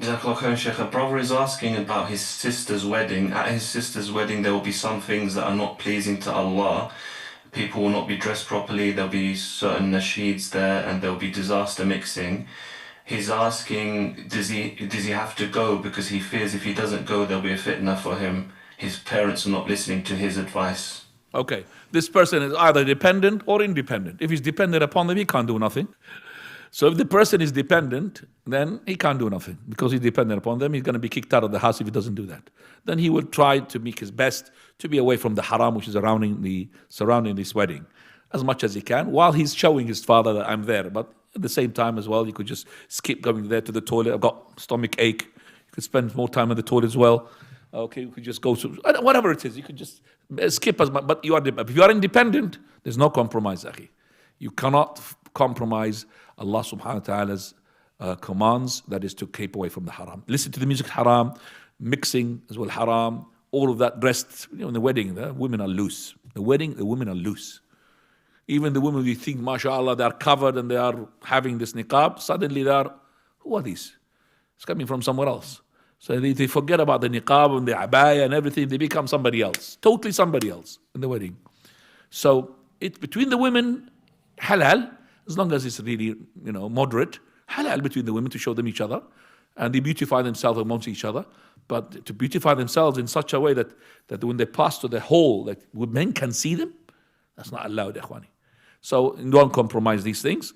Jazakallah khair, Sheikh. A brother is asking about his sister's wedding. At his sister's wedding, there will be some things that are not pleasing to Allah. People will not be dressed properly. There'll be certain nasheeds there, and there'll be disaster mixing. He's asking, does he have to go because he fears if he doesn't go, there'll be a fitna for him. His parents are not listening to his advice. Okay, this person is either dependent or independent. If he's dependent upon them, he can't do nothing. So if the person is dependent, then he can't do nothing because he's dependent upon them. He's going to be kicked out of the house if he doesn't do that. Then he will try to make his best to be away from the haram which is surrounding this wedding as much as he can while he's showing his father that I'm there. But at the same time as well, you could just skip going there to the toilet. I've got stomach ache. You could spend more time in the toilet as well. Okay, you could just go to whatever it is. You could just skip as much. But if you are independent, there's no compromise, akhi. You cannot compromise Allah subhanahu wa ta'ala's commands, that is to keep away from the haram. Listen to the music, haram. Mixing as well, haram. All of that dressed, in the wedding, the women are loose. The wedding, the women are loose. Even the women you think, mashallah, they are covered and they are having this niqab, suddenly they are, who are these? It's coming from somewhere else. So they forget about the niqab and the abaya and everything. They become somebody else, totally somebody else in the wedding. So it's between the women, halal, as long as it's really, moderate, halal between the women to show them each other. And they beautify themselves amongst each other. But to beautify themselves in such a way that when they pass to the hall, that men can see them, that's not allowed, ikhwani. So don't compromise these things.